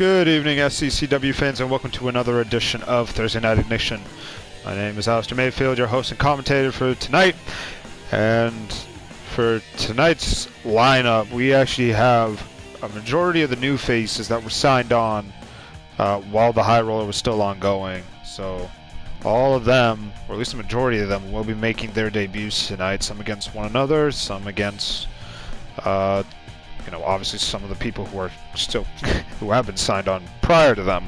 Good evening, SCCW fans, and welcome to another edition of Thursday Night Ignition. My name is Alistair Mayfield, your host and commentator for tonight. And for tonight's lineup, we actually have a majority of the new faces that were signed on while the High Roller was still ongoing. So all of them, or at least the majority of them, will be making their debuts tonight. Some against one another, some against obviously some of the people who are still who have been signed on prior to them,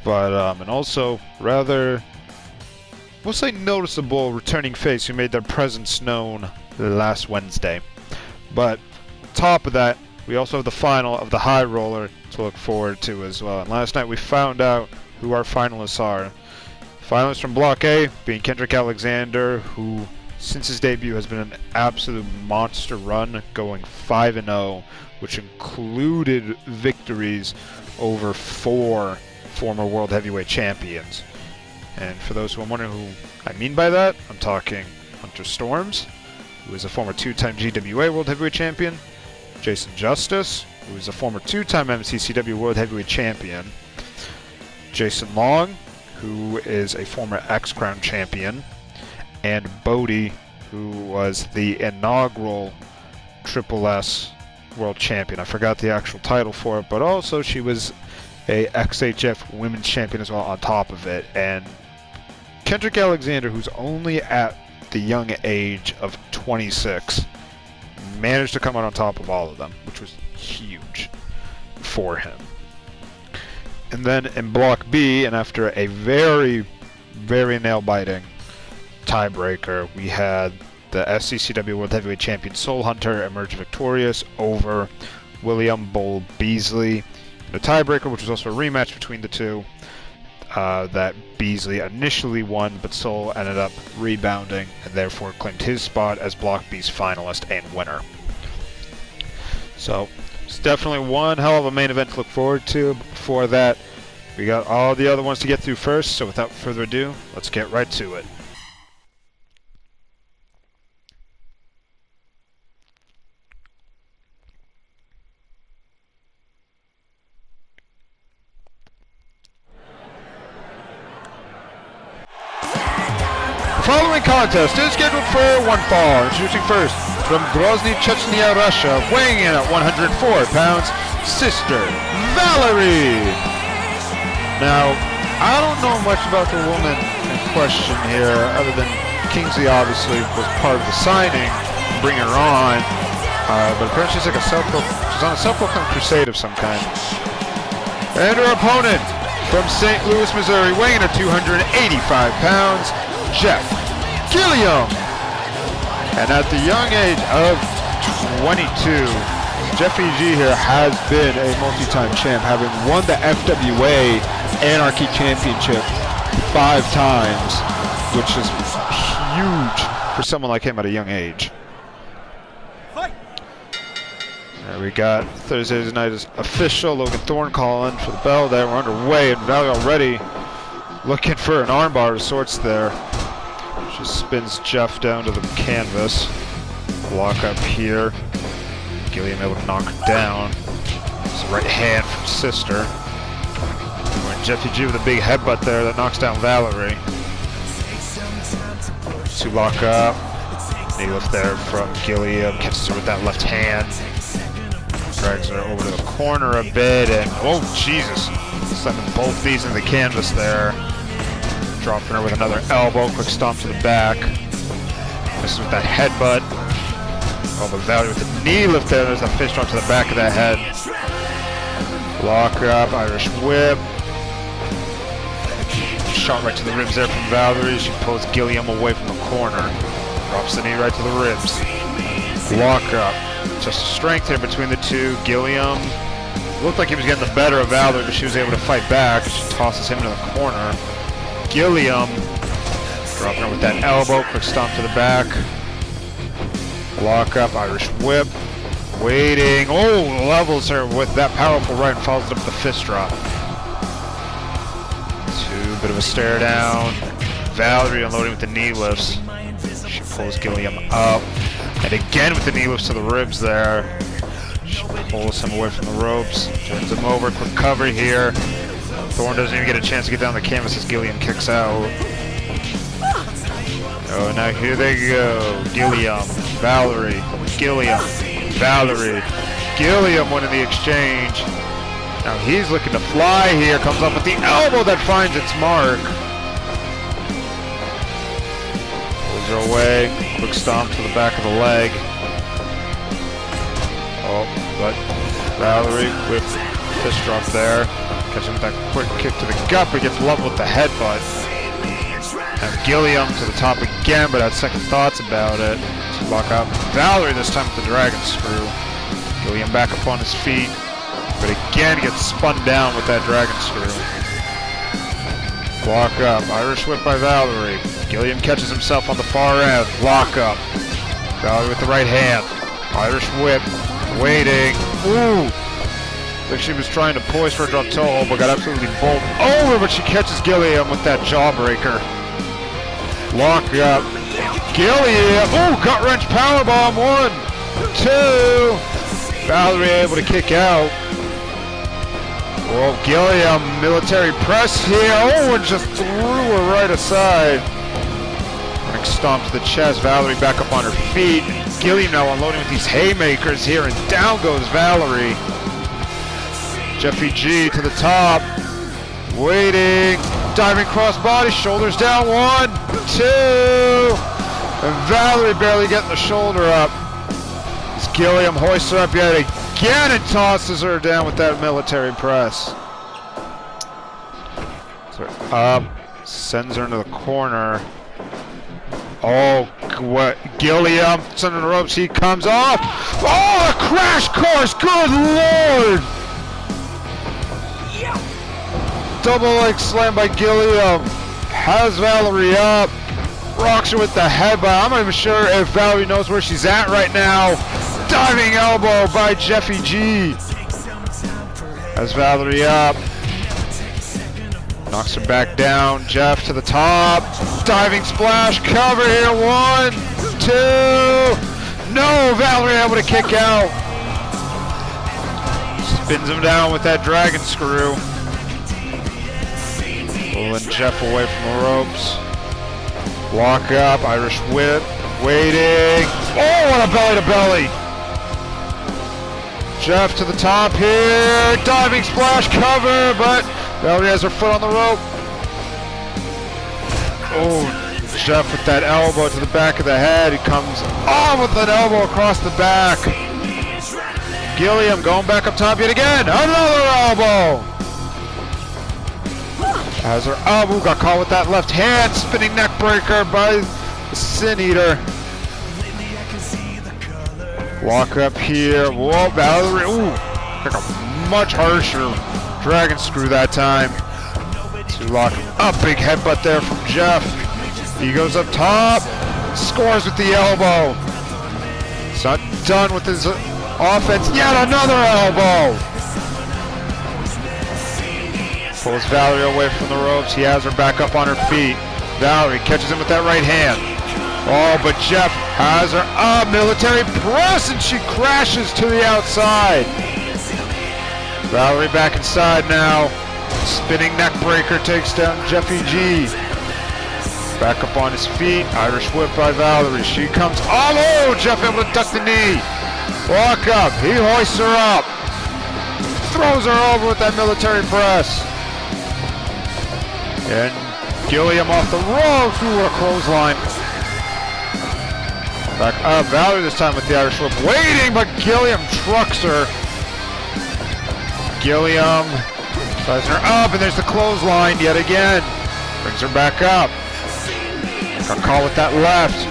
but and also rather, we'll say, noticeable returning face who made their presence known last Wednesday. But top of that, we also have the final of the High Roller to look forward to as well. And last night we found out who our finalists are. Finalists from Block A being Kendrick Alexander, who since his debut has been an absolute monster run, going 5-0, which included victories over 4 former World Heavyweight Champions. And for those who are wondering who I mean by that, I'm talking Hunter Storms, who is a former 2-time GWA World Heavyweight Champion, Jason Justice, who is a former 2-time SCCW World Heavyweight Champion, Jason Long, who is a former X-Crown Champion, and Bodie, who was the inaugural Triple S World Champion. I forgot the actual title for it, but also she was a XHF Women's Champion as well on top of it. And Kendrick Alexander, who's only at the young age of 26, managed to come out on top of all of them, which was huge for him. And then in Block B, and after a very, very nail-biting tiebreaker, we had the SCCW World Heavyweight Champion Soul Hunter emerge victorious over William Bull Beasley in a tiebreaker, which was also a rematch between the two. That Beasley initially won, but Soul ended up rebounding and therefore claimed his spot as Block B's finalist and winner. So it's definitely one hell of a main event to look forward to. But before that, we got all the other ones to get through first, so without further ado, let's get right to it. The following contest is scheduled for one fall. Introducing first, from Grozny, Chechnya, Russia, weighing in at 104 pounds, Sister Valerie. Now, I don't know much about the woman in question here, other than Kingsley obviously was part of the signing, bringing her on, but apparently she's like she's on a self-proclaimed crusade of some kind. And her opponent, from St. Louis, Missouri, weighing in at 285 pounds, Jeff Gilliam. And at the young age of 22, Jeffy G here has been a multi-time champ, having won the FWA Anarchy Championship 5 times, which is huge for someone like him at a young age. There we got Thursday night's official Logan Thorne calling for the bell there. We're underway, and Valley already looking for an armbar of sorts there. She spins Jeff down to the canvas. Block up here. Gilliam able to knock her down. It's a right hand from Sister. And Jeffy G with a big headbutt there that knocks down Valerie. 2 lock up. Knee lift there from Gilliam. Catches her with that left hand. Drags her over to the corner a bit, and oh Jesus! Slamming both knees into the canvas there. Dropping her with another elbow, quick stomp to the back. Misses with that headbutt. Oh, but Valerie with the knee lift there. There's a fist drop to the back of that head. Lock her up, Irish whip. Shot right to the ribs there from Valerie. She pulls Gilliam away from the corner. Drops the knee right to the ribs. Lock her up. Just a strength here between the two. Gilliam looked like he was getting the better of Valerie, but she was able to fight back. She tosses him into the corner. Gilliam dropping her with that elbow, quick stomp to the back. Lock up, Irish whip. Waiting. Oh, levels her with that powerful right and follows it up with the fist drop. Bit of a stare down. Valerie unloading with the knee lifts. She pulls Gilliam up. And again with the knee lifts to the ribs there. She pulls him away from the ropes, turns him over, quick cover here. Thorne doesn't even get a chance to get down the canvas as Gilliam kicks out. Oh, now here they go. Gilliam, Valerie, Gilliam, Valerie. Gilliam winning the exchange. Now he's looking to fly here. Comes up with the elbow that finds its mark. Pulls her away. Quick stomp to the back of the leg. Oh, but Valerie with fist drop there. Catching with that quick kick to the gut, but gets leveled with the headbutt. Now Gilliam to the top again, but had second thoughts about it. So lock up Valerie this time with the dragon screw. Gilliam back up on his feet, but again gets spun down with that dragon screw. Lock up, Irish whip by Valerie. Gilliam catches himself on the far end. Lock up. Valerie with the right hand. Irish whip, waiting. Ooh! Like she was trying to poise for a drop toe hold, but got absolutely bowled over, but she catches Gilliam with that jawbreaker. Lock up. Gilliam, ooh, gut wrench powerbomb, 1, 2. Valerie able to kick out. Well, Gilliam, military press here. Oh, and just threw her right aside. Running stomp to the chest. Valerie back up on her feet. Gilliam now unloading with these haymakers here, and down goes Valerie. Jeffy G to the top. Waiting. Diving crossbody. Shoulders down. 1, 2. And Valerie barely getting the shoulder up. As Gilliam hoists her up yet again and tosses her down with that military press. So up. Sends her into the corner. Oh, what? Gilliam sending the ropes. He comes off. Oh, a crash course. Good Lord. Double leg slam by Gilliam. Has Valerie up. Rocks her with the headbutt. I'm not even sure if Valerie knows where she's at right now. Diving elbow by Jeffy G. Has Valerie up. Knocks her back down. Jeff to the top. Diving splash. Cover here. 1, 2. No, Valerie able to kick out. Spins him down with that dragon screw. Pulling Jeff away from the ropes. Lock up, Irish whip, waiting. Oh, what a belly to belly. Jeff to the top here. Diving splash cover, but Valerie has her foot on the rope. Oh, Jeff with that elbow to the back of the head. He comes on with an elbow across the back. Gilliam going back up top yet again. Another elbow. Has her up. Ooh, got caught with that left hand. Spinning neck breaker by the Sin Eater. Walk up here. Whoa, Valerie. Ooh, like a much harsher dragon screw that time. To lock up. Big headbutt there from Jeff. He goes up top. Scores with the elbow. It's not done with his offense. Yet another elbow. Pulls Valerie away from the ropes. He has her back up on her feet. Valerie catches him with that right hand. Oh, but Jeff has her up. Military press, and she crashes to the outside. Valerie back inside now. Spinning neck breaker takes down Jeffy G. Back up on his feet. Irish whip by Valerie. She comes. Oh, Jeff able to duck the knee. Walk up. He hoists her up. Throws her over with that military press. And Gilliam off the ropes. Ooh, a clothesline. Back up. Valerie this time with the Irish whip. Waiting, but Gilliam trucks her. Gilliam sizing her up, and there's the clothesline yet again. Brings her back up. Got caught with that left.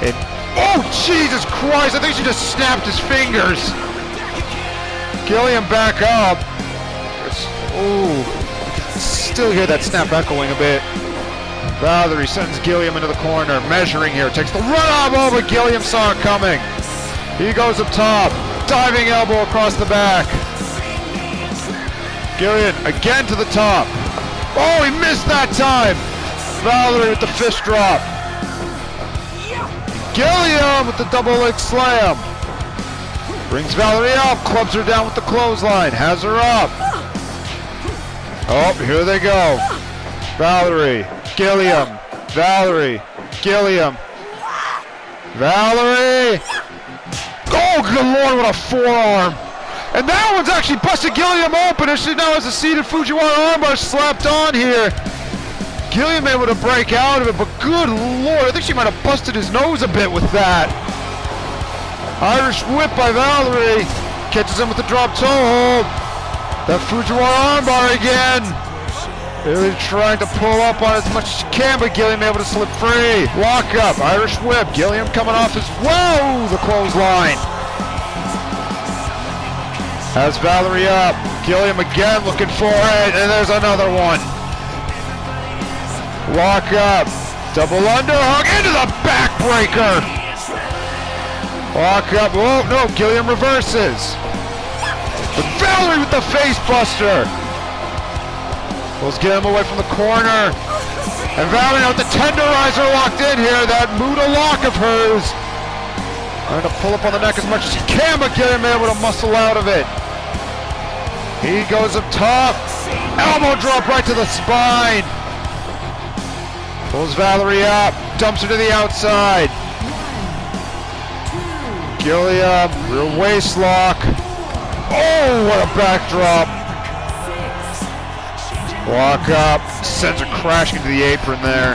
And, oh, Jesus Christ. I think she just snapped his fingers. Gilliam back up. Ooh. Still hear that snap echoing a bit. Valerie sends Gilliam into the corner, measuring here, takes the run off, oh, but Gilliam saw it coming. He goes up top, diving elbow across the back. Gilliam again to the top. Oh, he missed that time. Valerie with the fist drop. Gilliam with the double leg slam. Brings Valerie up, clubs her down with the clothesline, has her up. Oh, here they go. Valerie, Gilliam, Valerie, Gilliam, Valerie. Oh, good Lord, what a forearm. And that one's actually busted Gilliam open, and she now has a seated Fujiwara armbar slapped on here. Gilliam able to break out of it, but good Lord, I think she might have busted his nose a bit with that. Irish whip by Valerie. Catches him with the drop toe hold. That Fujiwara armbar again. Really trying to pull up on as much as she can, but Gilliam able to slip free. Lock up, Irish whip. Gilliam coming off as well. The clothesline. Has Valerie up. Gilliam again looking for it, and there's another one. Lock up. Double underhook into the backbreaker. Lock up. Oh, no, Gilliam reverses. But Valerie with the face buster. Let's get him away from the corner. And Valerie now with the tenderizer locked in here. That Muda lock of hers. Trying to pull up on the neck as much as she can, but Gilliam able to muscle out of it. He goes up top. Elbow drop right to the spine. Pulls Valerie up. Dumps her to the outside. Gilliam, rear waist lock. Oh, what a backdrop. Walk up, sends her crashing into the apron there.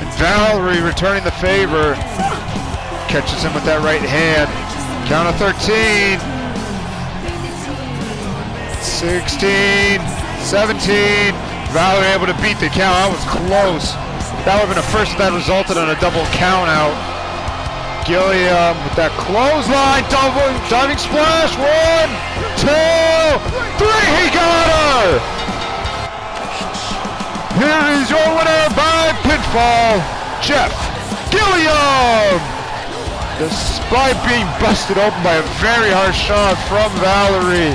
And Valerie returning the favor. Catches him with that right hand. Count of 13. 16. 17. Valerie able to beat the count. That was close. That would have been a first if that resulted in a double count out. Gilliam with that clothesline, double diving splash. 1, 2, 3. He got her. Here is your winner by pinfall, Jeff Gilliam. Despite being busted open by a very harsh shot from Valerie,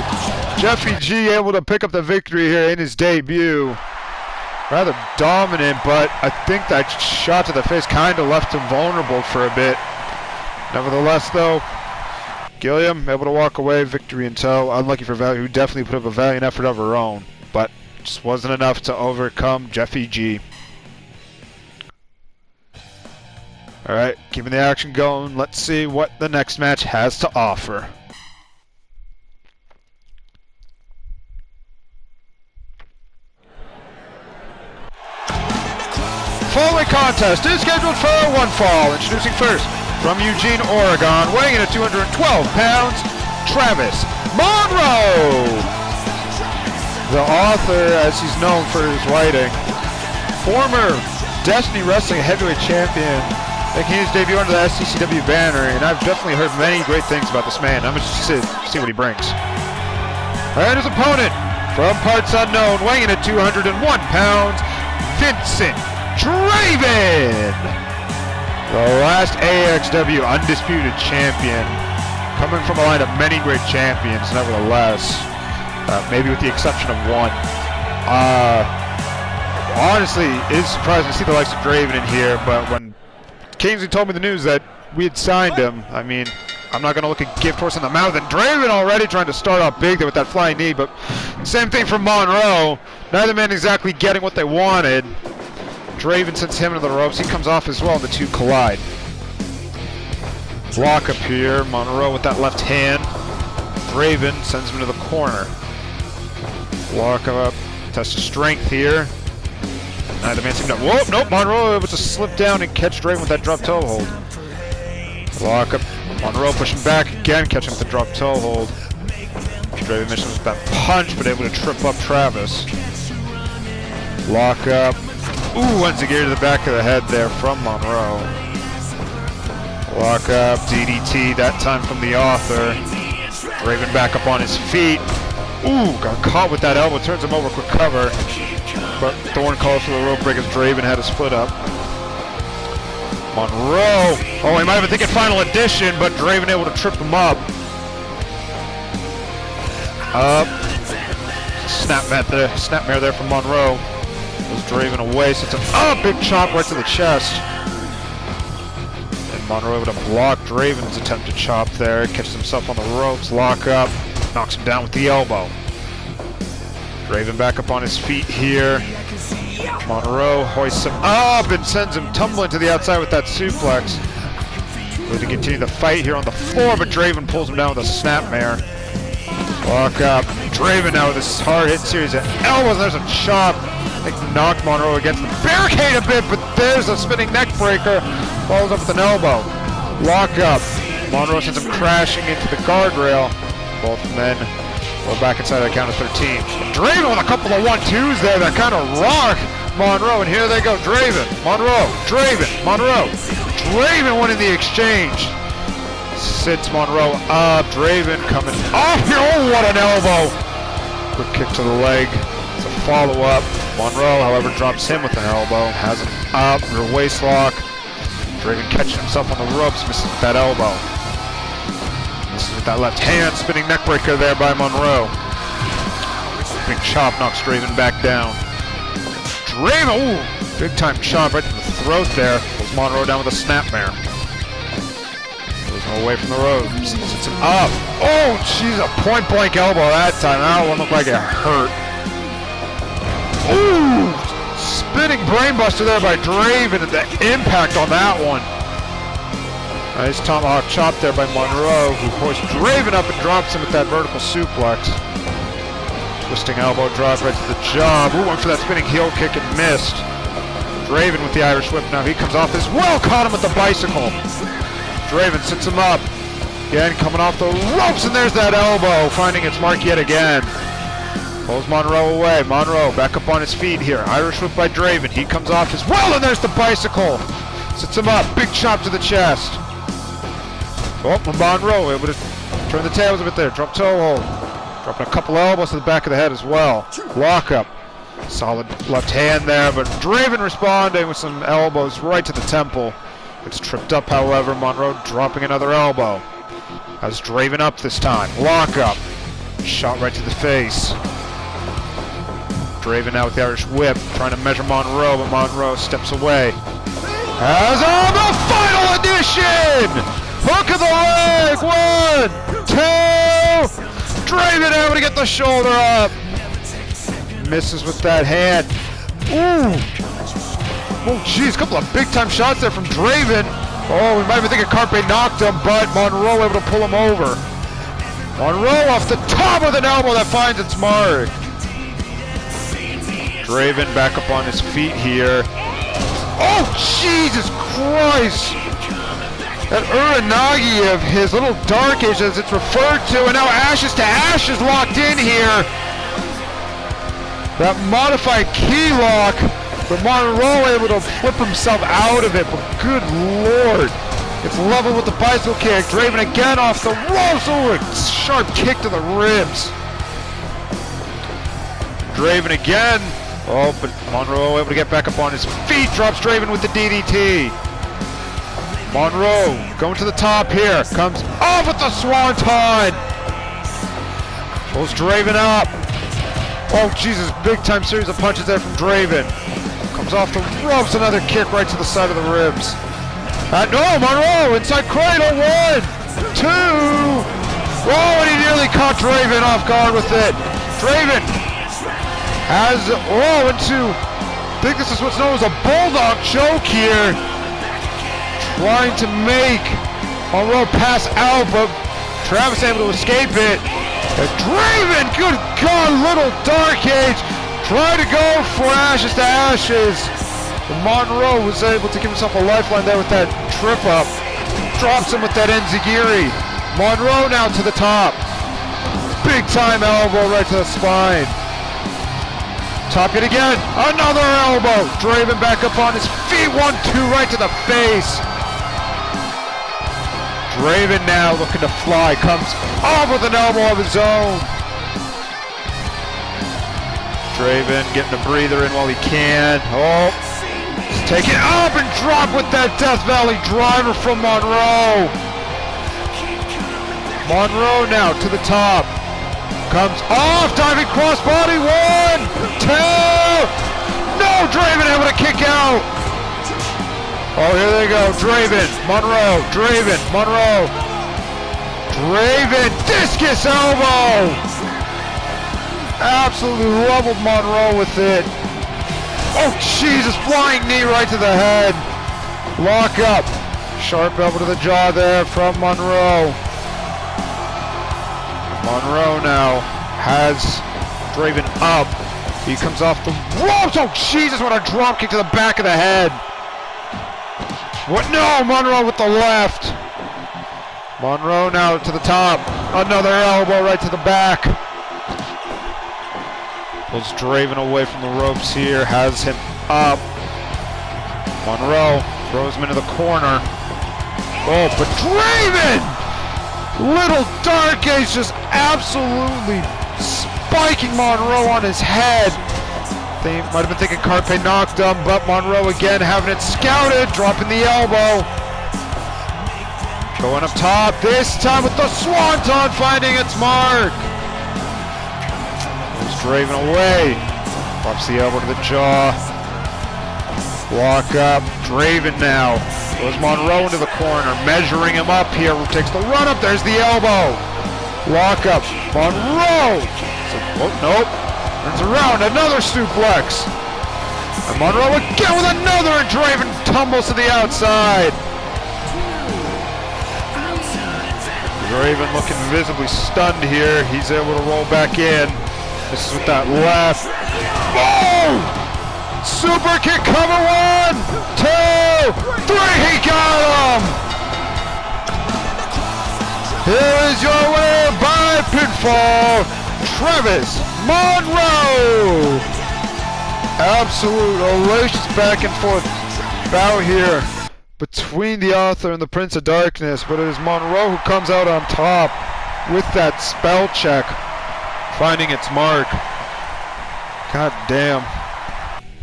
Jeffy G able to pick up the victory here in his debut. Rather dominant, but I think that shot to the face kind of left him vulnerable for a bit. Nevertheless, though, Gilliam able to walk away, victory in tow. Unlucky for Valerie, who definitely put up a valiant effort of her own, but just wasn't enough to overcome Jeffy G. Alright, keeping the action going. Let's see what the next match has to offer. Following contest is scheduled for one fall. Introducing first, from Eugene, Oregon, weighing in at 212 pounds, Travis Monroe. The author, as he's known for his writing, former Destiny Wrestling heavyweight champion, making his debut under the SCCW banner, and I've definitely heard many great things about this man. I'm interested to see what he brings. And his opponent, from parts unknown, weighing in at 201 pounds, Vincent Draven. The last AXW undisputed champion, coming from a line of many great champions, nevertheless, maybe with the exception of one. Honestly, it is surprising to see the likes of Draven in here, but when Kingsley told me the news that we had signed him, I mean, I'm not going to look a gift horse in the mouth, and Draven already trying to start off big there with that flying knee, but same thing from Monroe. Neither man exactly getting what they wanted. Draven sends him into the ropes. He comes off as well, and the two collide. Block up here. Monroe with that left hand. Draven sends him to the corner. Block up. Test of strength here. Neither man seemed to... Whoa, nope. Monroe able to slip down and catch Draven with that drop toe hold. Block up. Monroe pushing back again, catching with the drop toe hold. Draven misses with that punch, but able to trip up Travis. Lock up. Ooh, once again to the back of the head there from Monroe. Lock up, DDT, that time from the author. Draven back up on his feet. Ooh, got caught with that elbow, turns him over, quick cover. But Thorne calls for the rope break as Draven had a split up. Monroe, oh, he might have been thinking final edition, but Draven able to trip him up. Up. Snapmare there from Monroe. Was Draven away, sets him up, big chop right to the chest. And Monroe able to block Draven's attempt to chop there. Catches himself on the ropes. Lock up. Knocks him down with the elbow. Draven back up on his feet here. Monroe hoists him up and sends him tumbling to the outside with that suplex. Going to continue the fight here on the floor, but Draven pulls him down with a snapmare. Lock up. Draven now with this hard-hit series of elbows. There's a chop. I think knocked Monroe against the barricade a bit, but there's a spinning neck breaker. Follows up with an elbow. Lock up. Monroe sends him crashing into the guardrail. Both men go back inside the count of 13. Draven with a couple of 1-2s there that kind of rock Monroe, and here they go. Draven, Monroe, Draven, Monroe. Draven winning the exchange. Sits Monroe up. Draven coming off here. Oh, what an elbow. Quick kick to the leg. It's a follow-up. Monroe, however, drops him with an elbow. Has him up under waist lock. Draven catching himself on the ropes. Misses with that elbow. Misses with that left hand. Spinning neck breaker there by Monroe. Big chop knocks Draven back down. Draven, ooh, big time chop right to the throat there. Pulls Monroe down with a snapmare. Goes away from the ropes. Sits him up. Oh, jeez, a point blank elbow that time. That one looked like it hurt. Ooh, spinning brainbuster there by Draven, and the impact on that one. Nice tomahawk chop there by Monroe, who hoists Draven up and drops him with that vertical suplex. Twisting elbow drop right to the jaw. Ooh, went for that spinning heel kick and missed. Draven with the Irish whip now. He comes off as well. Caught him with the bicycle. Draven sits him up. Again, coming off the ropes, and there's that elbow, finding its mark yet again. Pulls Monroe away. Monroe back up on his feet here. Irish whip by Draven. He comes off as well, and there's the bicycle. Sits him up. Big chop to the chest. Oh, Monroe able to turn the tables a bit there. Drop toe hold. Dropping a couple elbows to the back of the head as well. Lock up. Solid left hand there, but Draven responding with some elbows right to the temple. It's tripped up, however. Monroe dropping another elbow. Has Draven up this time. Lock up. Shot right to the face. Draven now with the Irish whip, trying to measure Monroe, but Monroe steps away. Has on the final edition! Hook of the leg! 1, 2... Draven able to get the shoulder up. Misses with that hand. Ooh. Oh, geez, a couple of big-time shots there from Draven. Oh, we might even think a Carpe knocked him, but Monroe able to pull him over. Monroe off the top with an elbow that finds its mark. Draven back up on his feet here. Oh, Jesus Christ! That Uranagi of his, little dark age as it's referred to, and now Ashes to Ashes locked in here. That modified key lock, but Monroe able to flip himself out of it, but good Lord. It's level with the bicycle kick. Draven again off the ropes. Oh, a sharp kick to the ribs. Draven again. Oh, but Monroe able to get back up on his feet. Drops Draven with the DDT. Monroe going to the top here. Comes off with the swanton. Pulls Draven up. Oh, Jesus. Big time series of punches there from Draven. Comes off the ropes. Another kick right to the side of the ribs. No, Monroe inside cradle. 1, 2. Oh, and he nearly caught Draven off guard with it. Draven has, into, I think this is what's known as a bulldog choke here. Trying to make Monroe pass out, but Travis able to escape it. And Draven, good God, little dark age, trying to go for Ashes to Ashes. But Monroe was able to give himself a lifeline there with that trip up. Drops him with that enzigiri. Monroe now to the top. Big time elbow right to the spine. Top it again. Another elbow. Draven back up on his feet. 1, 2 right to the face. Draven now looking to fly. Comes off with an elbow of his own. Draven getting a breather in while he can. Oh, he's taking it up and drop with that Death Valley driver from Monroe. Monroe now to the top. Comes off, diving crossbody. 1, 2. No, Draven able to kick out. Oh, here they go. Draven, Monroe, Draven, Monroe. Draven, discus elbow. Absolutely leveled Monroe with it. Oh, Jesus, flying knee right to the head. Lock up. Sharp elbow to the jaw there from Monroe. Monroe now has Draven up. He comes off the ropes. Oh, Jesus, what a drop kick to the back of the head. What? No, Monroe with the left. Monroe now to the top. Another elbow right to the back. Pulls Draven away from the ropes here. Has him up. Monroe throws him into the corner. Oh, but Draven! Little Dark Ace just absolutely spiking Monroe on his head. They might have been thinking Carpe knocked him, but Monroe again having it scouted, dropping the elbow. Going up top, this time with the Swanton finding its mark. Moves Draven away. Drops the elbow to the jaw. Walk up, Draven now. Goes Monroe into the corner, measuring him up here. Takes the run up, there's the elbow. Lock up, Monroe. Oh, nope. Turns around, another suplex. And Monroe again with another, and Draven tumbles to the outside. Draven looking visibly stunned here. He's able to roll back in. This is with that left. Boom! Super kick cover, 1, 2, 3, he got him! Here is your winner by pinfall, Travis Monroe! Absolute hellacious back and forth bout here between the Author and the Prince of Darkness, but it is Monroe who comes out on top with that spell check, finding its mark. God damn.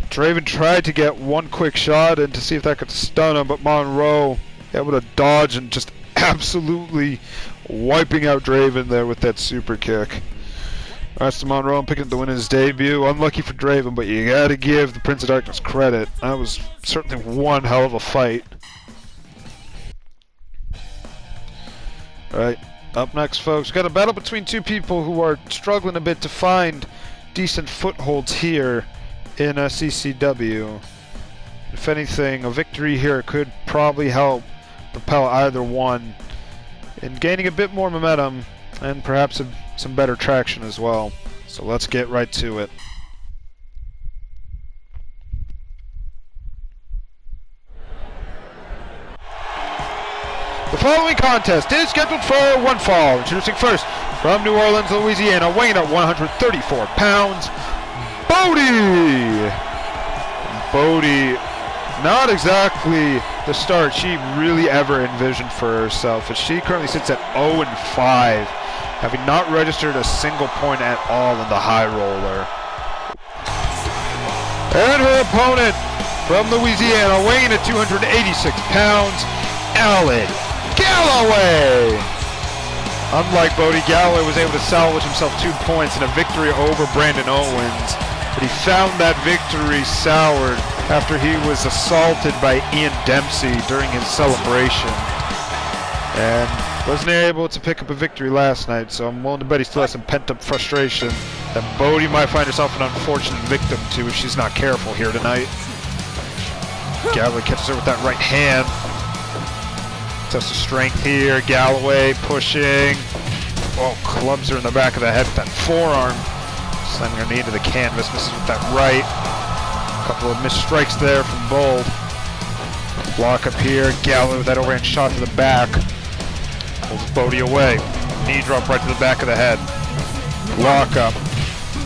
Draven tried to get one quick shot in to see if that could stun him, but Monroe able to dodge and just absolutely wiping out Draven there with that super kick. That's to Monroe picking up the win in his debut. Unlucky for Draven, but you gotta give the Prince of Darkness credit. That was certainly one hell of a fight. Alright, up next, folks, got a battle between two people who are struggling a bit to find decent footholds here in SCCW. If anything, a victory here could probably help propel either one in gaining a bit more momentum and perhaps some better traction as well. So let's get right to it. The following contest is scheduled for one fall. Introducing first, from New Orleans, Louisiana, weighing at 134 pounds, Bodie! Bodie, not exactly the start she really ever envisioned for herself, as she currently sits at 0-5, having not registered a single point at all in the high roller. And her opponent from Louisiana, weighing at 286 pounds, Alan Galloway! Unlike Bodie, Galloway was able to salvage himself 2 points in a victory over Brandon Owens, but he found that victory soured after he was assaulted by Ian Dempsey during his celebration, and wasn't able to pick up a victory last night, so I'm willing to bet he still has some pent-up frustration that Bodie might find herself an unfortunate victim to if she's not careful here tonight. Galloway catches her with that right hand. Test of strength here. Galloway pushing. Oh, clubs her in the back of the head with that forearm. Slamming her knee into the canvas. Misses with that right. A couple of missed strikes there from Bold. Block up here. Galloway with that overhand shot to the back. Pulls Bodie away. Knee drop right to the back of the head. Lock up.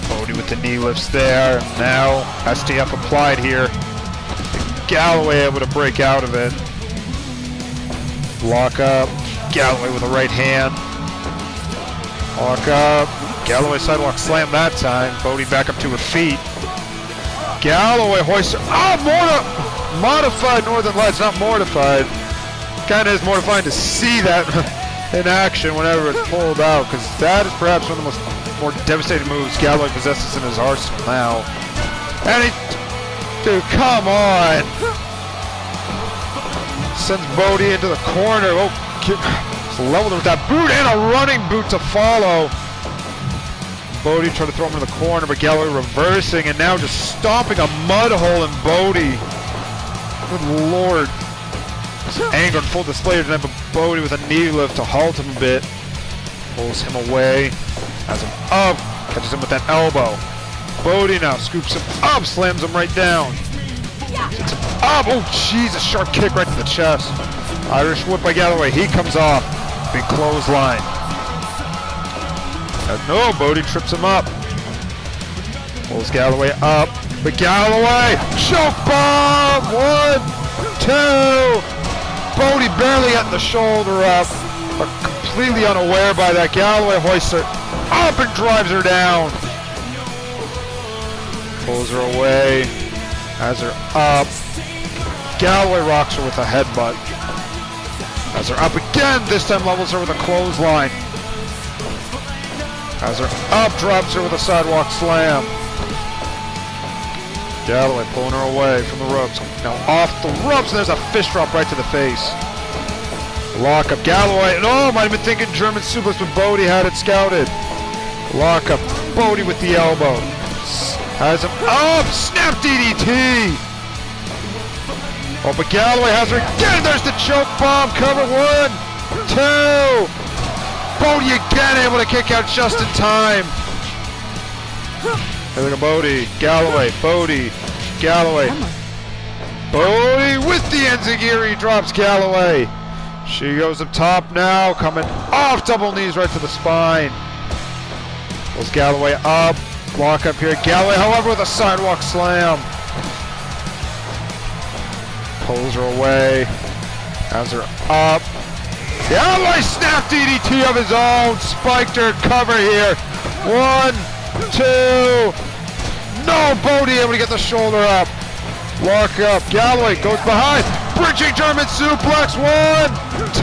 Bodie with the knee lifts there. And now STF applied here. Galloway able to break out of it. Lock up. Galloway with a right hand. Lock up. Galloway sidewalk slam that time. Bodie back up to her feet. Galloway hoists her. Oh, modified Northern Lights, not mortified. Kind of is mortifying to see that in action whenever it's pulled out, because that is perhaps one of the more devastating moves Galloway possesses in his arsenal now. And he... Dude, come on! sends Bodie into the corner. Oh, it's leveled with that boot and a running boot to follow. Bodie tried to throw him in the corner, but Galloway reversing and now just stomping a mud hole in Bodie. Good lord. Anger on full display tonight, but Bodie with a knee lift to halt him a bit. Pulls him away, has him up, catches him with that elbow. Bodie now scoops him up, slams him right down. Sits him up, oh jeez, a sharp kick right to the chest. Irish whip by Galloway, he comes off. Big clothesline. No, Bodie trips him up. Pulls Galloway up, but Galloway, choke bomb! 1, 2. Bodie barely getting the shoulder up, but completely unaware by that. Galloway hoists her up and drives her down. Pulls her away, has her up. Galloway rocks her with a headbutt. Has her up again, this time levels her with a clothesline. Has her up, drops her with a sidewalk slam. Galloway pulling her away from the ropes. Now off the ropes, and there's a fist drop right to the face. Lock up Galloway. No, might have been thinking German suplex, but Bodie had it scouted. Lock up Bodie with the elbow. Has him up, snap DDT. Oh, but Galloway has her again. There's the choke bomb. Cover 1, 2. Bodie again able to kick out just in time. Here we go, Bodie, Galloway, Bodie, Galloway. Bodie with the enziguri drops Galloway. She goes up top now, coming off double knees right to the spine. Pulls Galloway up, block up here. Galloway, however, with a sidewalk slam. Pulls her away, has her up. Galloway snap DDT of his own, spiked her, cover here. 1, 2. No, Bodie able to get the shoulder up. Lock up. Galloway goes behind. Bridging German suplex. 1, 2.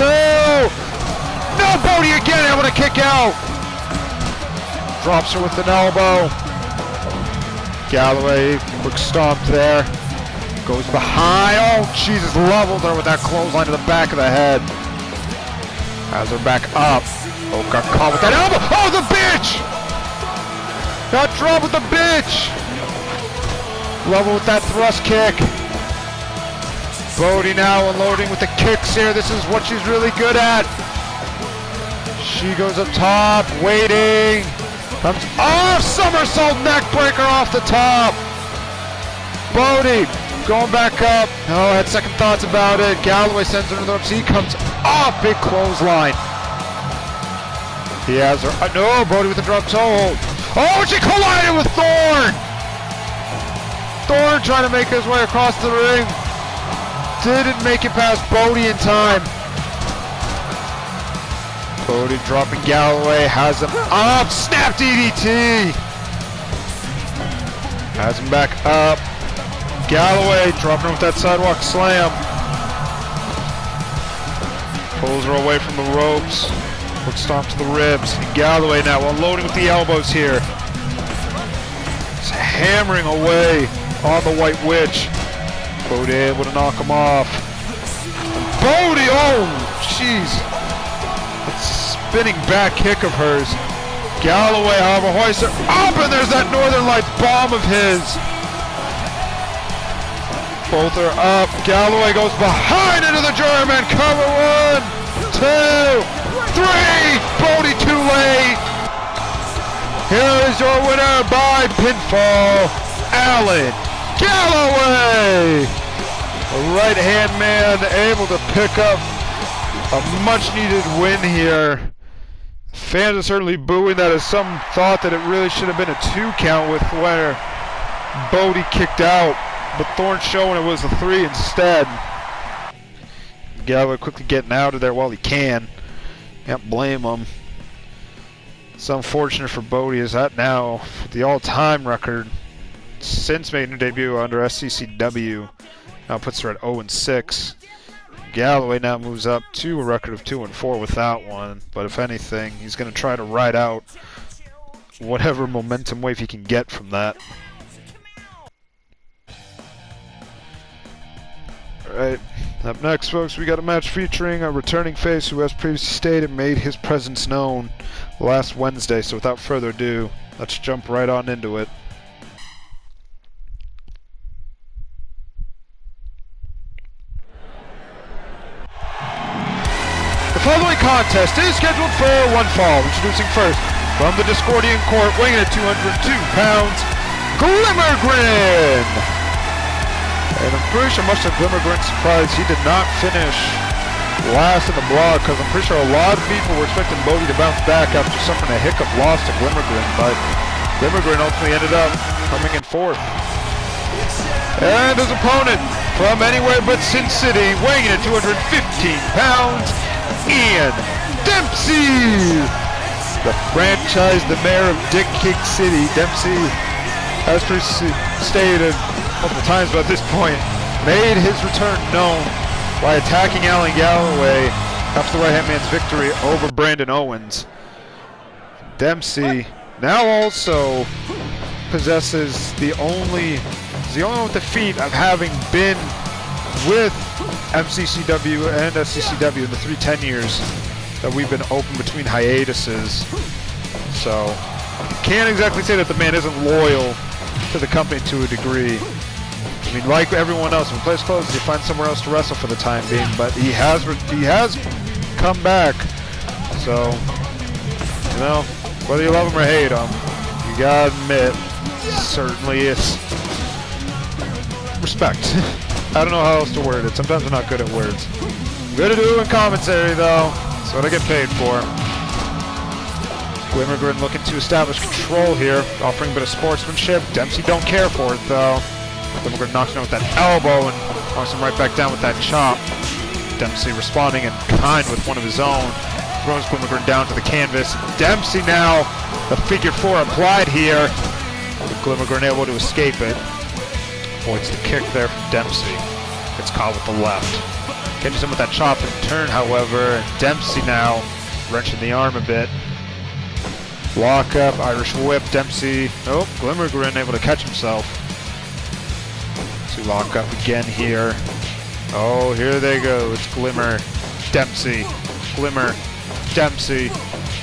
No, Bodie again able to kick out. Drops her with an elbow. Galloway, quick stomp there. Goes behind. Oh, Jesus, leveled her with that clothesline to the back of the head. Has her back up. Oh, got caught with that elbow. Oh, the bitch! Got dropped with the bitch! Level with that thrust kick. Bodie now unloading with the kicks here. This is what she's really good at. She goes up top, waiting. Comes off, somersault neck breaker off the top. Bodie going back up. Oh, had second thoughts about it. Galloway sends her to the ropes. He comes off, big clothesline. He has her. No, Bodie with the drop toe hold. Oh, she collided with Thorne! Thorne trying to make his way across the ring. Didn't make it past Bodie in time. Bodie dropping Galloway, has him up, snap DDT! Has him back up. Galloway dropping him with that sidewalk slam. Pulls her away from the ropes. Quick stomp to the ribs. And Galloway now unloading with the elbows here. He's hammering away on the White Witch. Bodie able to knock him off. And Bodie, oh, jeez. That spinning back kick of hers. Galloway, however, hoists her up, and there's that Northern Lights bomb of his. Both are up. Galloway goes behind into the German. Cover 1, 2, 3. Bodie too late. Here is your winner by pinfall, Alan Galloway. A right-hand man able to pick up a much-needed win here. Fans are certainly booing that, as some thought that it really should have been a 2 count with where Bodie kicked out. But Thorne showing it was a 3 instead. Galloway quickly getting out of there while he can. Can't blame him. It's unfortunate for Bodie, as that now the all-time record since making her debut under SCCW now puts her at 0-6. Galloway now moves up to a record of 2-4 with that one. But if anything, he's going to try to ride out whatever momentum wave he can get from that. Alright. Up next, folks, we got a match featuring a returning face who, as previously stated, made his presence known last Wednesday. So without further ado, let's jump right on into it. The following contest is scheduled for one fall. Introducing first, from the Discordian Court, weighing in at 202 pounds, Glimmergrin! And I'm pretty sure, much to Glimmergrin's surprise, he did not finish last in the block, because I'm pretty sure a lot of people were expecting Bodhi to bounce back after suffering a hiccup loss to Glimmergrin, but Glimmergrin ultimately ended up coming in fourth. And his opponent, from anywhere but Sin City, weighing in at 215 pounds, Ian Dempsey! The franchise, the mayor of Dick Kick City, Dempsey, as previously stated multiple times, but at this point, made his return known by attacking Alan Galloway after the right-hand man's victory over Brandon Owens. Dempsey now also possesses the only one with the feat of having been with SCCW and SCCW in the 3-10 years that we've been open between hiatuses. So, can't exactly say that the man isn't loyal to the company to a degree. I mean, like everyone else, when the place closes, you find somewhere else to wrestle for the time being. But he has come back. So, you know, whether you love him or hate him, you gotta admit, certainly it's respect. I don't know how else to word it. Sometimes I'm not good at words. Good to do in commentary, though. That's what I get paid for. Glimmergrin looking to establish control here, offering a bit of sportsmanship. Dempsey don't care for it, though. Glimmergrin knocks him with that elbow and knocks him right back down with that chop. Dempsey responding in kind with one of his own. Throws Glimmergrin down to the canvas. Dempsey now, the figure four applied here. With Glimmergrin able to escape it. Avoids the kick there from Dempsey. Gets caught with the left. Catches him with that chop and turn, however. Dempsey now wrenching the arm a bit. Lock up, Irish whip, Dempsey. Nope, Glimmergrin able to catch himself. To lock up again here. Oh, here they go. It's Glimmer, Dempsey, Glimmer, Dempsey,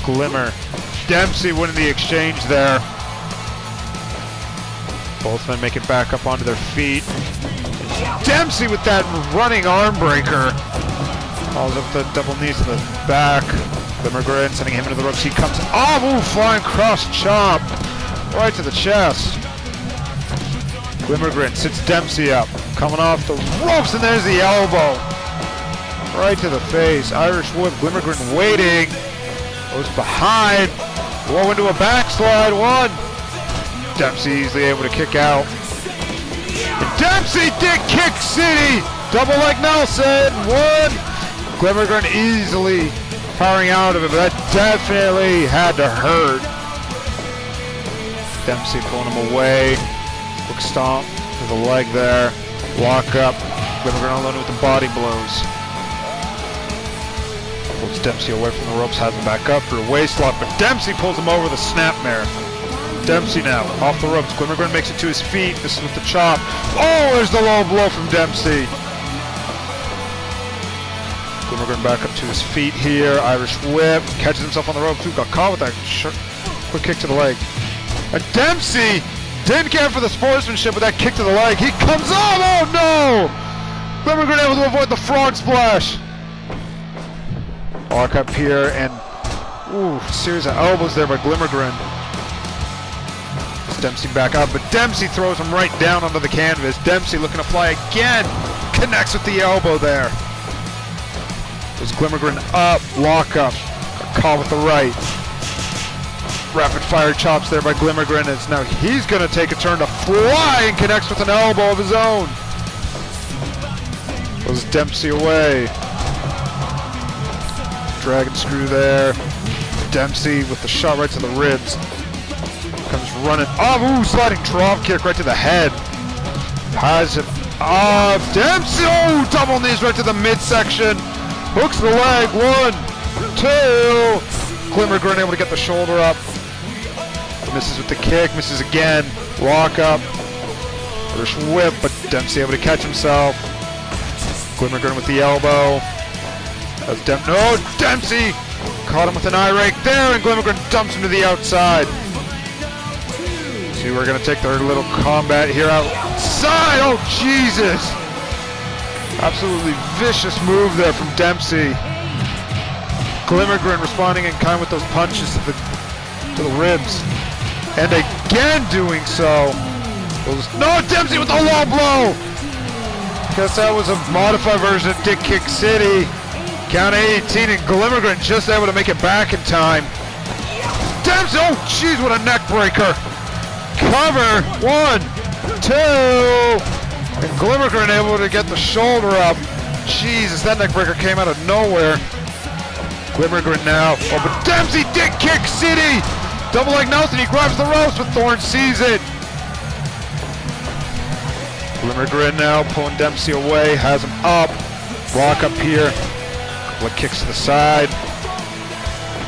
Glimmer. Dempsey winning the exchange there. Both men make it back up onto their feet. Dempsey with that running arm breaker. Follows up the double knees to the back. Glimmergrin sending him into the ropes. He comes off. Ooh, flying cross chop. Right to the chest. Glimmergrin sits Dempsey up. Coming off the ropes, and there's the elbow. Right to the face. Irish whip. Glimmergrin waiting. Goes behind. Whoa, into a backslide. One. Dempsey easily able to kick out. Dempsey Dick Kick City! Double like Nelson! One! Glimmergrin easily powering out of it, but that definitely had to hurt. Dempsey pulling him away. Hook stomp to the leg there. Walk up. Glimmergrin alone with the body blows. Pulls Dempsey away from the ropes, has him back up for a waist lock, but Dempsey pulls him over the snapmare. Dempsey now, off the ropes. Glimmergrin makes it to his feet. This is with the chop. Oh, there's the low blow from Dempsey. Glimmergrin back up to his feet here. Irish whip. Catches himself on the rope too. Got caught with that quick kick to the leg. And Dempsey didn't care for the sportsmanship with that kick to the leg. He comes on. Oh no! Glimmergrin able to avoid the frog splash. Walk up here and ooh, series of elbows there by Glimmergrin. Dempsey back up, but Dempsey throws him right down onto the canvas. Dempsey looking to fly again. Connects with the elbow there. There's Glimmergrin up, lock up. Got caught with the right. Rapid fire chops there by Glimmergrin. As now he's going to take a turn to fly and connects with an elbow of his own. Goes Dempsey away. Dragon screw there. Dempsey with the shot right to the ribs. Comes running. Oh, ooh, sliding drop kick right to the head. Has it. Dempsey. Oh, double knees right to the midsection. Hooks the leg. 1, 2. Glimmergrin able to get the shoulder up. Misses with the kick. Misses again. Walk up. Irish whip, but Dempsey able to catch himself. Glimmergren with the elbow. No, Dempsey caught him with an eye rake there, and Glimmergren dumps him to the outside. See, we're gonna take their little combat here outside. Oh, Jesus! Absolutely vicious move there from Dempsey. Glimmergren responding in kind with those punches to the ribs. And again doing so. No, Dempsey with the low blow! Guess that was a modified version of Dick Kick City. Count 18, and Glimmergren just able to make it back in time. Dempsey, oh jeez, what a neck breaker. Cover, 1, 2. And Glimmergren able to get the shoulder up. Jesus, that neck breaker came out of nowhere. Glimmergren now. Oh, but Dempsey, Dick Kick City! Double leg Nelson, he grabs the ropes, but Thorne sees it. Glimmergren now pulling Dempsey away, has him up. Block up here. Couple of kicks to the side.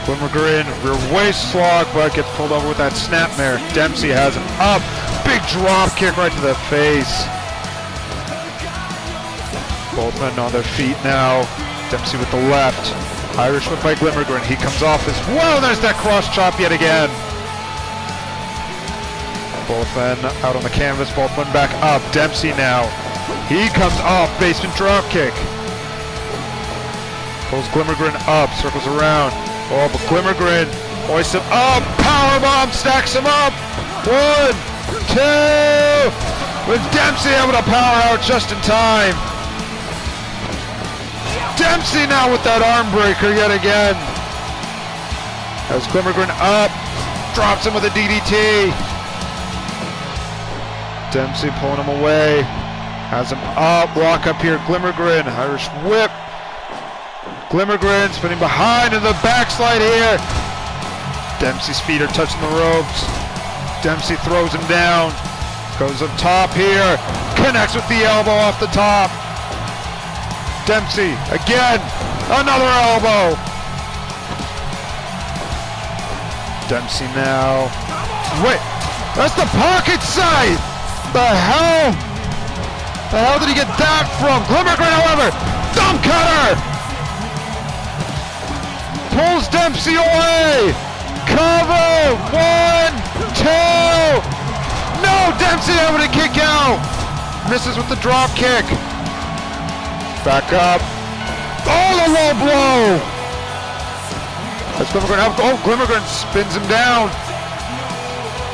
Glimmergren, rear waist slog, but gets pulled over with that snapmare. Dempsey has him up. Big drop kick right to the face. Both men on their feet now. Dempsey with the left. Irish whip by Glimmergren. He comes off as well. There's that cross chop yet again. Both men out on the canvas. Both men back up. Dempsey now. He comes off. Basement drop kick. Pulls Glimmergren up. Circles around. Oh, but Glimmergren hoists him up. Powerbomb. Stacks him up. 1, 2. With Dempsey able to power out just in time. Dempsey now with that arm breaker yet again. As Glimmergren up, drops him with a DDT. Dempsey pulling him away, has him up, walk up here, Glimmergren, Irish whip. Glimmergren spinning behind in the backslide here. Dempsey's feet are touching the ropes. Dempsey throws him down, goes up top here, connects with the elbow off the top. Dempsey, again, another elbow. Dempsey now. Wait, that's the pocket side. The hell? The hell did he get that from? Glimmergren, however, thumb cutter. Pulls Dempsey away. Cover, 1, 2. No, Dempsey able to kick out. Misses with the drop kick. Back up. Oh, the low blow! That's Glimmergren up. Oh, Glimmergren spins him down.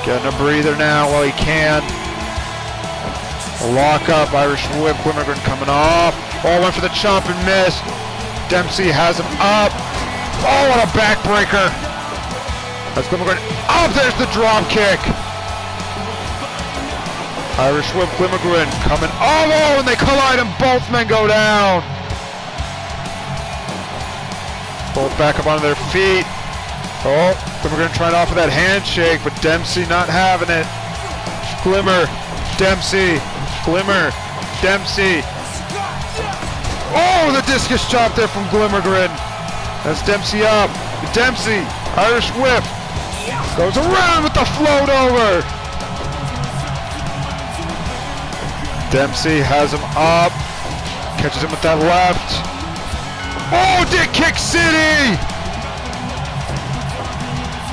Getting a breather now while he can. A lock up, Irish whip. Glimmergren coming off. Oh, went for the chomp and missed. Dempsey has him up. Oh, what a backbreaker. That's Glimmergren up. There's the drop kick. Irish whip, Glimmergren coming. Oh, and they collide and both men go down. Both back up onto their feet. Oh, Glimmergren trying to offer that handshake, but Dempsey not having it. Glimmer, Dempsey, Glimmer, Dempsey. Oh, the discus chop there from Glimmergren. That's Dempsey up. Dempsey, Irish whip. Goes around with the float over. Dempsey has him up, catches him with that left. Oh, Dick Kick City!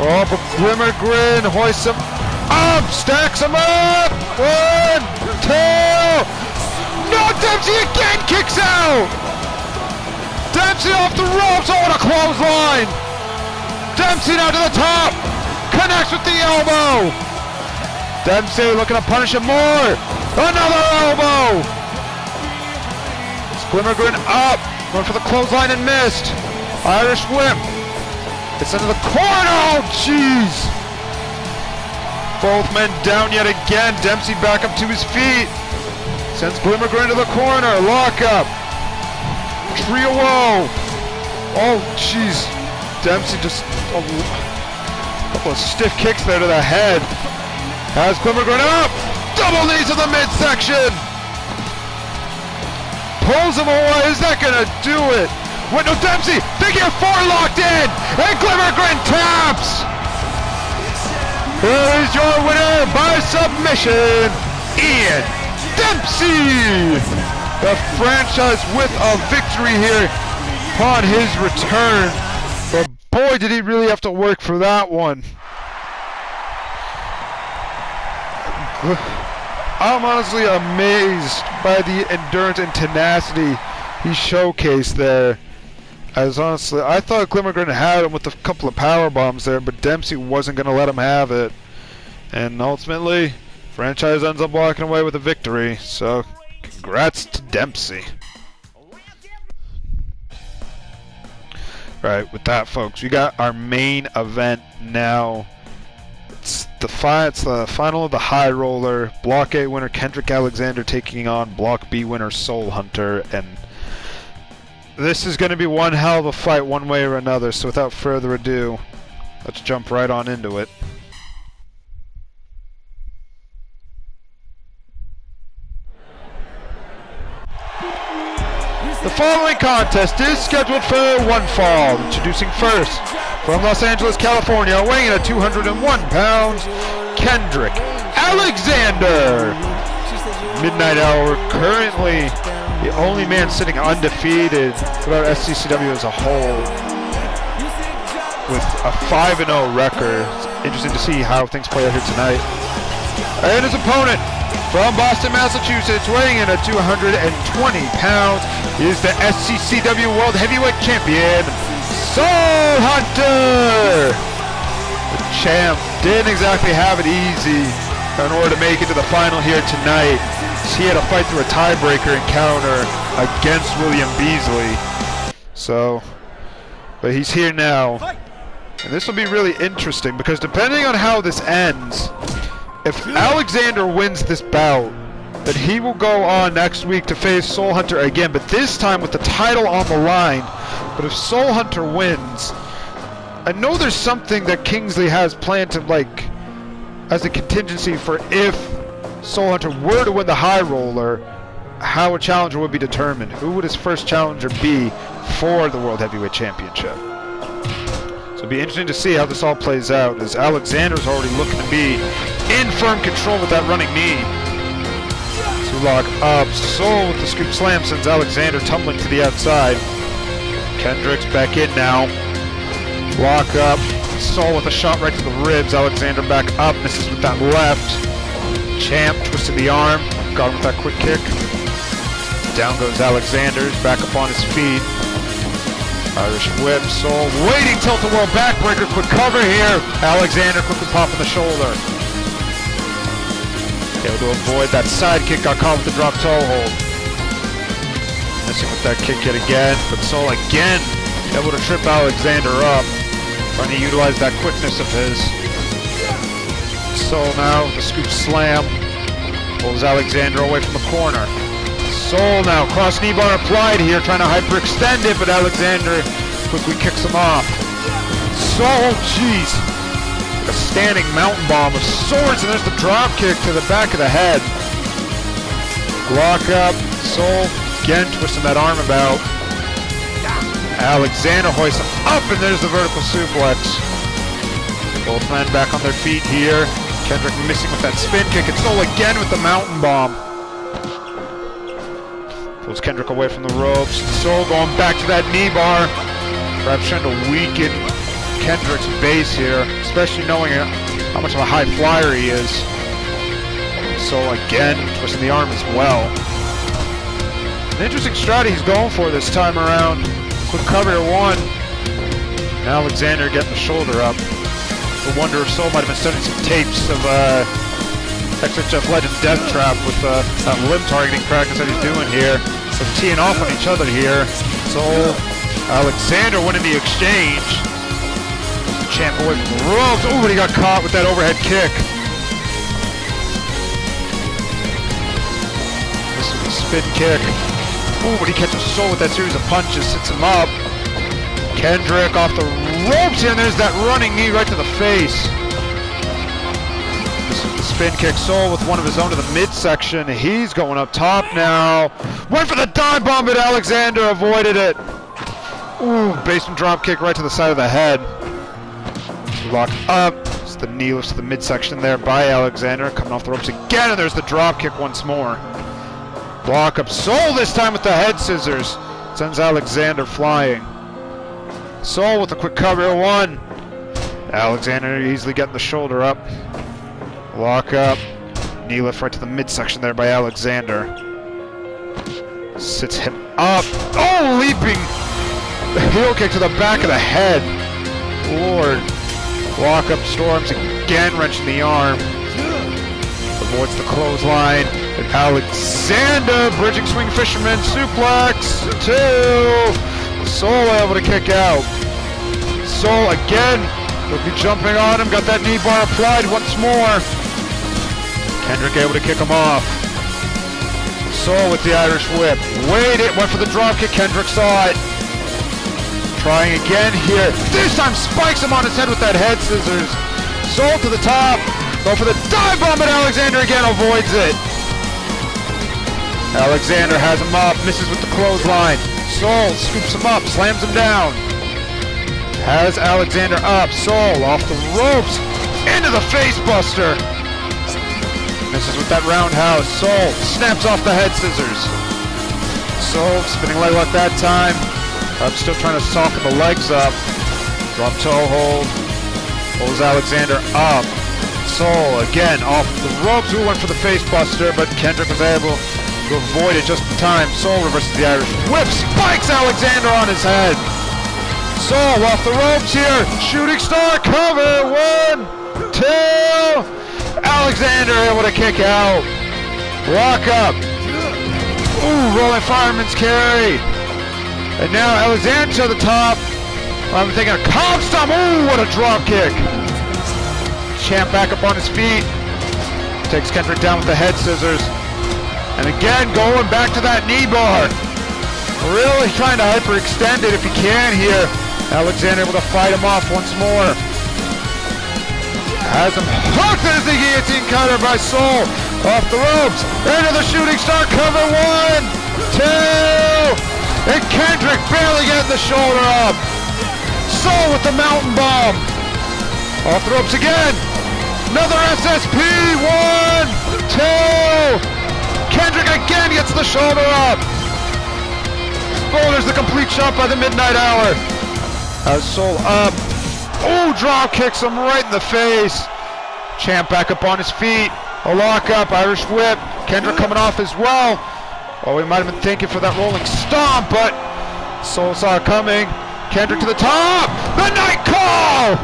Oh, but Glimmergren hoists him up, stacks him up! 1, 2! No, Dempsey again kicks out! Dempsey off the ropes, oh, what a clothesline! Dempsey now to the top, connects with the elbow! Dempsey looking to punish him more! Another elbow! Glimmergren up, went for the clothesline and missed. Irish whip. It's into the corner. Oh, jeez. Both men down yet again. Dempsey back up to his feet. Sends Glimmergren to the corner. Lock up. Trio woe. Oh, jeez. Dempsey just a couple of stiff kicks there to the head. Has Glimmergren up. Double knees to the midsection. Pulls him away. Is that gonna do it? Wait, no, Dempsey. Figure 4 locked in. And Glimmergren taps. Here is your winner by submission, Ian Dempsey. the franchise with a victory here upon his return. But boy, did he really have to work for that one. I'm honestly amazed by the endurance and tenacity he showcased there. As honestly, I thought Glimmergren had him with a couple of power bombs there, but Dempsey wasn't going to let him have it. And ultimately, franchise ends up walking away with a victory. So, congrats to Dempsey. Right, with that, folks, we got our main event now. It's the final of the High Roller. Block A winner Kendrick Alexander taking on Block B winner Soul Hunter, and this is going to be one hell of a fight one way or another. So without further ado, let's jump right on into it. The following contest is scheduled for one fall. Introducing first, from Los Angeles, California, weighing in at 201 pounds, Kendrick Alexander. Midnight Hour, currently the only man sitting undefeated throughout SCCW as a whole, with a 5-0 record. It's interesting to see how things play out here tonight. And his opponent, from Boston, Massachusetts, weighing in at 220 pounds, is the SCCW World Heavyweight Champion, Soul Hunter! The champ didn't exactly have it easy in order to make it to the final here tonight. He had to fight through a tiebreaker encounter against William Beasley. So, but he's here now. And this will be really interesting because depending on how this ends, if Alexander wins this bout, then he will go on next week to face Soul Hunter again, but this time with the title on the line. But if Soul Hunter wins, I know there's something that Kingsley has planned to, like, as a contingency for if Soul Hunter were to win the High Roller, how a challenger would be determined. Who would his first challenger be for the World Heavyweight Championship? So it'll be interesting to see how this all plays out, as Alexander's already looking to be in firm control with that running knee. To lock up, Soul with the scoop slam sends Alexander tumbling to the outside. Kendrick's back in now. Lock up, Soul with a shot right to the ribs. Alexander back up, misses with that left. Champ twisted the arm, got him with that quick kick. Down goes Alexander, back up on his feet. Irish whip, Soul waiting, tilt-a-whirl backbreaker, quick cover here. Alexander quickly popping the shoulder. Able to avoid that side kick, got caught with the drop toe hold. Missing with that kick yet again, but Soul again able to trip Alexander up. Trying to utilize that quickness of his. Soul now with the scoop slam. Pulls Alexander away from the corner. Soul now, cross knee bar applied here, trying to hyperextend it, but Alexander quickly kicks him off. Soul, jeez. Like a standing mountain bomb of sorts, and there's the drop kick to the back of the head. Lock up, Soul again twisting that arm about. Alexander hoists him up, and there's the vertical suplex. Both men back on their feet here. Kendrick missing with that spin kick, and Soul again with the mountain bomb. Pulls Kendrick away from the ropes. Soul going back to that knee bar. Perhaps trying to weaken Kendrick's base here, especially knowing how much of a high flyer he is. Soul again twisting the arm as well. An interesting strategy he's going for this time around. Quick cover to one. And Alexander getting the shoulder up. I wonder if Soul might have been studying some tapes of XHF Legend Death Trap with that limb targeting practice that he's doing here. So teeing off on each other here. Soul, Alexander winning the exchange. Champ away from the ropes. Oh, but he got caught with that overhead kick. This is a spin kick. Oh, but he catches Soul with that series of punches, sits him up. Kendrick off the ropes here, and there's that running knee right to the face. This is the spin kick. Soul with one of his own to the midsection. He's going up top now. Went for the dive bomb, but Alexander avoided it. Ooh, basement drop kick right to the side of the head. Lock up. It's the knee lifts to the midsection there by Alexander. Coming off the ropes again, and there's the drop kick once more. Block up. Soul this time with the head scissors. Sends Alexander flying. Soul with a quick cover. One. Alexander easily getting the shoulder up. Lock up. Knee lift right to the midsection there by Alexander. Sits him up. Oh, leaping heel kick to the back of the head. Lord. Lock up. Storms again, wrenching the arm. Avoids the clothesline. And Alexander, bridging swing fisherman, suplex. 2. Soul able to kick out. Soul again. Will be jumping on him. Got that knee bar applied once more. Kendrick able to kick him off. Soul with the Irish whip. Waited. Went for the drop kick. Kendrick saw it. Trying again here. This time spikes him on his head with that head scissors. Soul to the top. Go for the dive bomb, and Alexander again avoids it. Alexander has him up. Misses with the clothesline. Soul scoops him up. Slams him down. Has Alexander up. Soul off the ropes. Into the face buster. Misses with that roundhouse. Soul snaps off the head scissors. Soul spinning leg lock that time. I'm still trying to soften the legs up. Drop toe hold. Pulls Alexander up. Soul again off the ropes. Who went for the face buster, but Kendrick was able to avoid it just in time. Soul reverses the Irish whip. Spikes Alexander on his head. Soul off the ropes here. Shooting star cover. 1, 2. Alexander able to kick out. Lock up. Ooh, rolling fireman's carry. And now Alexander to the top. I'm thinking a cob stomp. Ooh, what a drop kick. Champ back up on his feet. Takes Kendrick down with the head scissors. And again, going back to that knee bar. Really trying to hyperextend it if he can here. Alexander able to fight him off once more. Has him hooked as the guillotine cutter by Soul. Off the ropes. Into the shooting star cover. 1, 2. And Kendrick barely getting the shoulder up. Soul with the mountain bomb. Off the ropes again. Another SSP. 1, 2. Kendrick again gets the shoulder up. Oh, there's the complete shot by the midnight hour. Has Soul up. Oh, drop kicks him right in the face. Champ back up on his feet. A lock up, Irish whip. Kendrick coming off as well. Oh, we might have been thinking for that rolling stomp, but Soul saw it coming. Kendrick to the top. The night call.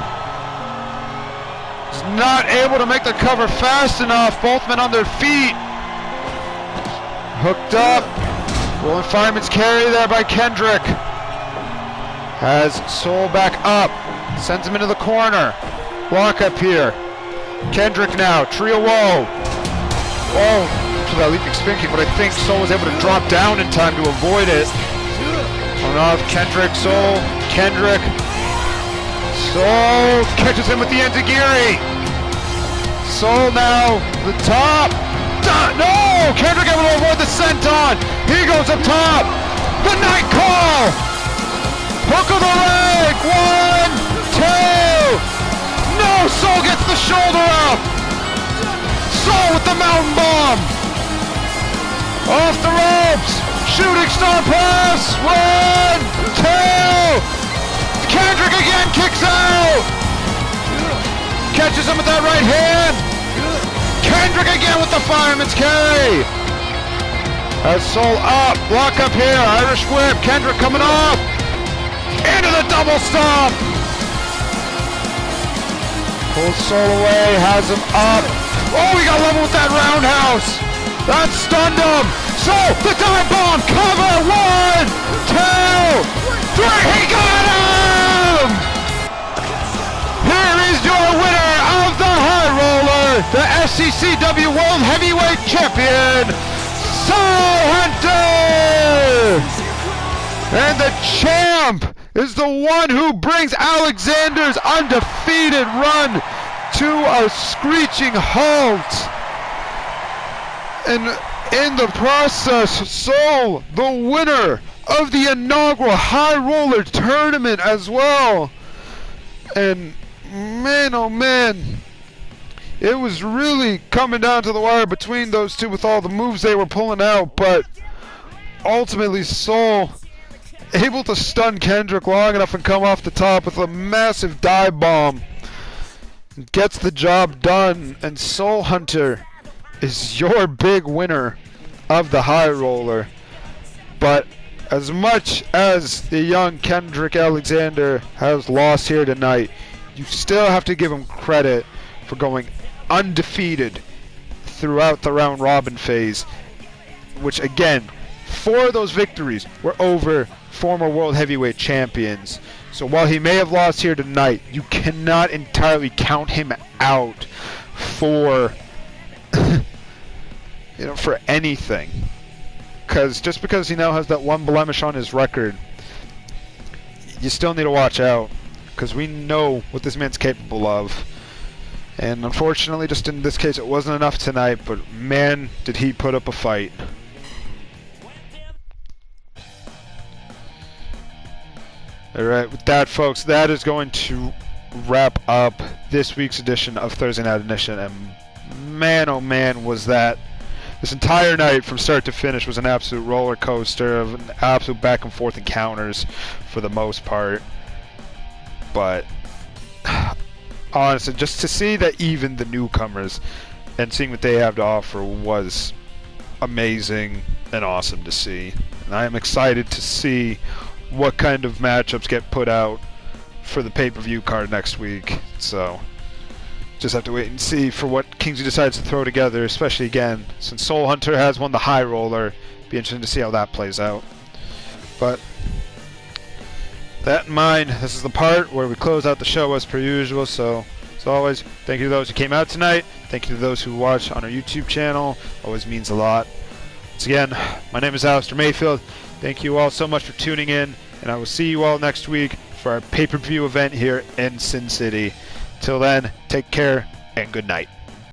He's not able to make the cover fast enough. Both men on their feet. Hooked up. Rolling fireman's carry there by Kendrick. Has Soul back up. Sends him into the corner. Lock up here. Kendrick now. Trio woe. Oh, to that leaping spin kick, but I think Soul was able to drop down in time to avoid it. On off Kendrick. Soul. Kendrick. Soul catches him with the enziguri. Soul now. The top. No! Kendrick able to avoid the senton. He goes up top. The night call. Hook of the leg. 1, 2. No! Soul gets the shoulder up. Soul with the mountain bomb. Off the ropes. Shooting star press. 1, 2. Kendrick again kicks out. Catches him with that right hand. Kendrick again with the fireman's carry. Has Soul up. Block up here. Irish whip. Kendrick coming off. Into the double stomp. Pulls Soul away. Has him up. Oh, he got level with that roundhouse. That stunned him. Soul, the dive bomb. Cover. 1, 2, 3. He got him. Here is your winner of the High Roller, the SCCW World Heavyweight Champion, Soul Hunter! And the champ is the one who brings Alexander's undefeated run to a screeching halt. And in the process, Soul, the winner of the inaugural High Roller Tournament as well. And man, oh man, It was really coming down to the wire between those two with all the moves they were pulling out, but ultimately Soul able to stun Kendrick long enough and come off the top with a massive dive bomb. Gets the job done, and Soul Hunter is your big winner of the High Roller. But as much as the young Kendrick Alexander has lost here tonight, you still have to give him credit for going undefeated throughout the round robin phase, which again, 4 of those victories were over former world heavyweight champions. So while he may have lost here tonight, you cannot entirely count him out for for anything. Just because he now has that one blemish on his record, you still need to watch out, because we know what this man's capable of. And unfortunately, just in this case, it wasn't enough tonight, but man, did he put up a fight. Alright, with that, folks, that is going to wrap up this week's edition of Thursday Night Edition. And man, oh man, was that. This entire night from start to finish was an absolute roller coaster of an absolute back and forth encounters for the most part. But honestly, just to see that even the newcomers and seeing what they have to offer was amazing and awesome to see. And I am excited to see what kind of matchups get put out for the pay-per-view card next week. So just have to wait and see for what Kingsley decides to throw together, especially again since Soul Hunter has won the High Roller. Be interesting to see how that plays out. But that in mind, this is the part where we close out the show as per usual. So as always, thank you to those who came out tonight. Thank you to those who watch on our YouTube channel. Always means a lot. Once again, my name is Alistair Mayfield. Thank you all so much for tuning in, and I will see you all next week for our pay-per-view event here in Sin City. Till then, take care and good night.